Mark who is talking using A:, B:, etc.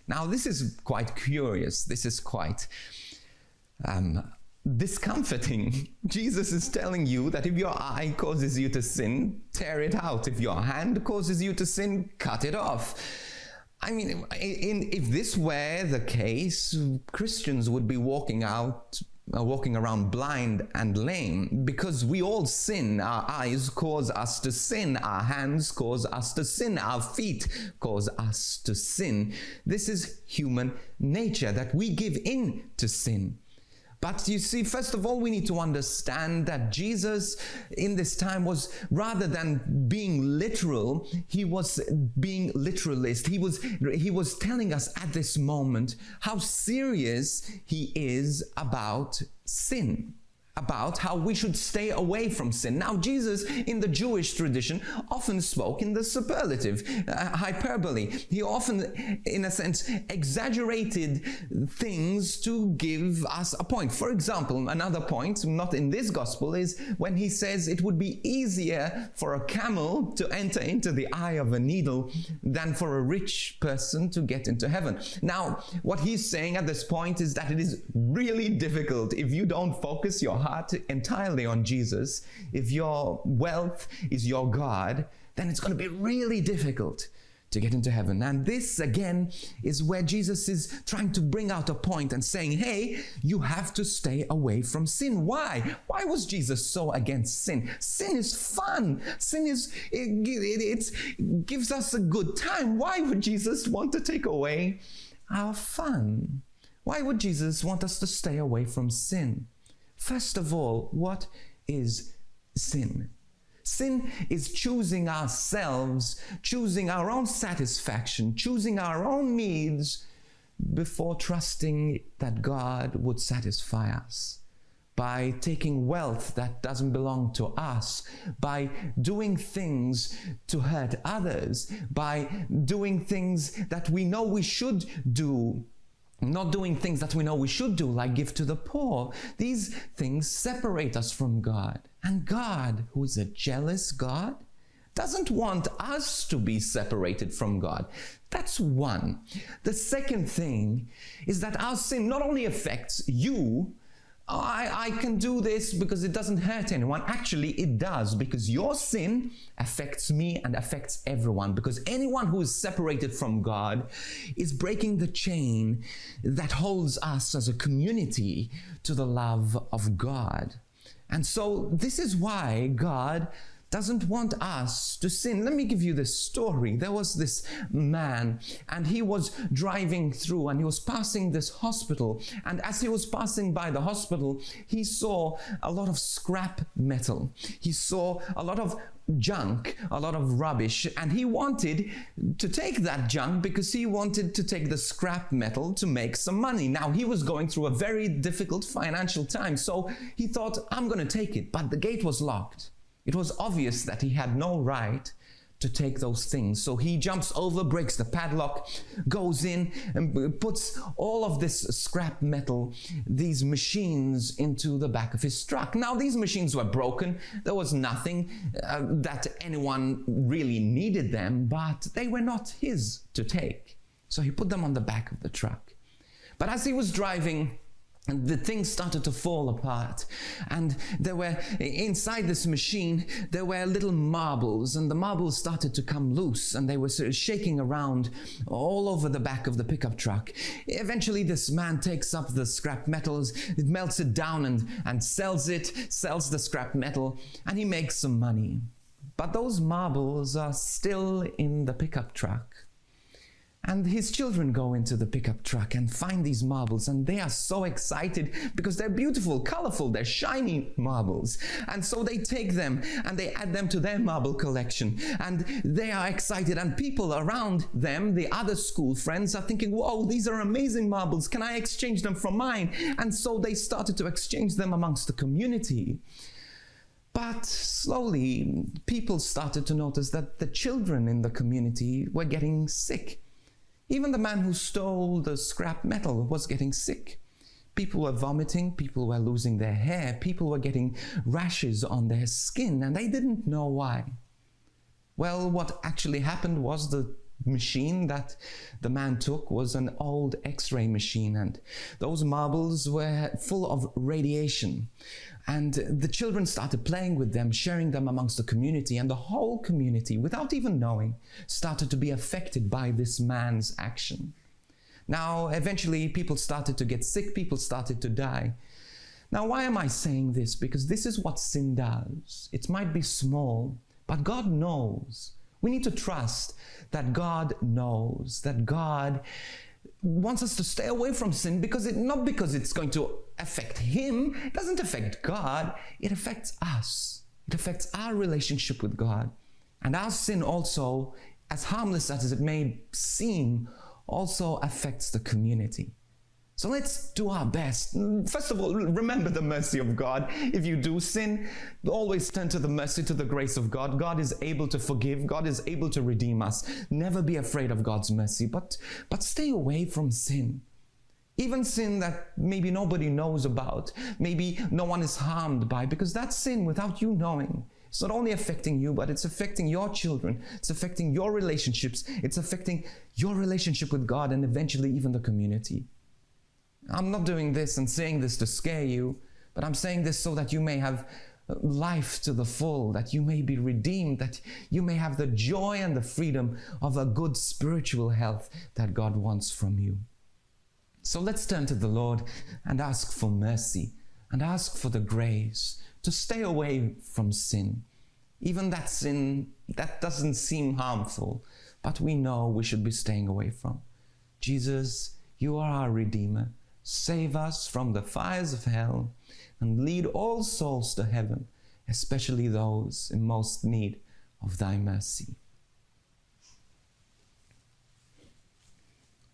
A: Now, this is quite curious. This is quite discomforting. Jesus is telling you that if your eye causes you to sin, tear it out. If your hand causes you to sin, cut it off. I mean, if this were the case, Christians would be walking around blind and lame, because we all sin. Our eyes cause us to sin. Our hands cause us to sin. Our feet cause us to sin. This is human nature, that we give in to sin. But you see, first of all, we need to understand that Jesus in this time was, rather than being literal, he was being literalist. He was telling us at this moment how serious he is about sin, about how we should stay away from sin. Now, Jesus, in the Jewish tradition, often spoke in the superlative, hyperbole. He often, in a sense, exaggerated things to give us a point. For example, another point, not in this gospel, is when he says it would be easier for a camel to enter into the eye of a needle than for a rich person to get into heaven. Now, what he's saying at this point is that it is really difficult if you don't focus your heart entirely on Jesus. If your wealth is your God, then it's going to be really difficult to get into heaven. And this again is where Jesus is trying to bring out a point and saying, hey, you have to stay away from sin. Why? Why was Jesus so against sin? Sin is fun. Sin is, it gives us a good time. Why would Jesus want to take away our fun? Why would Jesus want us to stay away from sin? First of all, what is sin? Sin is choosing ourselves, choosing our own satisfaction, choosing our own needs before trusting that God would satisfy us. By taking wealth that doesn't belong to us, by doing things to hurt others, by doing things that we know we should do, not doing things that we know we should do, like give to the poor. These things separate us from God. And God, who is a jealous God, doesn't want us to be separated from God. That's one. The second thing is that our sin not only affects you. I can do this because it doesn't hurt anyone. Actually, it does, because your sin affects me and affects everyone, because anyone who is separated from God is breaking the chain that holds us as a community to the love of God. And so this is why God doesn't want us to sin. Let me give you this story. There was this man, and he was driving through, and he was passing this hospital. And as he was passing by the hospital, he saw a lot of scrap metal. He saw a lot of junk, a lot of rubbish, and he wanted to take that junk because he wanted to take the scrap metal to make some money. Now, he was going through a very difficult financial time, so he thought, I'm going to take it, but the gate was locked. It was obvious that he had no right to take those things. So he jumps over, breaks the padlock, goes in and puts all of this scrap metal, these machines, into the back of his truck. Now, these machines were broken. There was nothing that anyone really needed them, but they were not his to take. So he put them on the back of the truck. But as he was driving, and the things started to fall apart, and there were, inside this machine, there were little marbles, and the marbles started to come loose, and they were sort of shaking around all over the back of the pickup truck. Eventually, this man takes up the scrap metals, it melts it down and sells the scrap metal, and he makes some money. But those marbles are still in the pickup truck. And his children go into the pickup truck and find these marbles, and they are so excited because they're beautiful, colorful, they're shiny marbles. And so they take them and they add them to their marble collection, and they are excited, and people around them, the other school friends, are thinking, whoa, these are amazing marbles, can I exchange them for mine? And so they started to exchange them amongst the community. But slowly, people started to notice that the children in the community were getting sick. Even the man who stole the scrap metal was getting sick. People were vomiting, people were losing their hair, people were getting rashes on their skin, and they didn't know why. Well, what actually happened was the machine that the man took was an old X-ray machine, and those marbles were full of radiation. And the children started playing with them, sharing them amongst the community, and the whole community, without even knowing, started to be affected by this man's action. Now, eventually, people started to get sick, people started to die. Now, why am I saying this? Because this is what sin does. It might be small, but God knows. We need to trust that God knows, that God wants us to stay away from sin, not because it's going to affect him. It doesn't affect God. It affects us. It affects our relationship with God. And our sin also, as harmless as it may seem, also affects the community. So let's do our best. First of all, remember the mercy of God. If you do sin, always turn to the mercy, to the grace of God. God is able to forgive. God is able to redeem us. Never be afraid of God's mercy, but stay away from sin. Even sin that maybe nobody knows about, maybe no one is harmed by, because that's sin without you knowing. It's not only affecting you, but it's affecting your children. It's affecting your relationships. It's affecting your relationship with God and eventually even the community. I'm not doing this and saying this to scare you, but I'm saying this so that you may have life to the full, that you may be redeemed, that you may have the joy and the freedom of a good spiritual health that God wants from you. So let's turn to the Lord and ask for mercy and ask for the grace to stay away from sin. Even that sin that doesn't seem harmful, but we know we should be staying away from. Jesus, you are our Redeemer. Save us from the fires of hell and lead all souls to heaven, especially those in most need of thy mercy.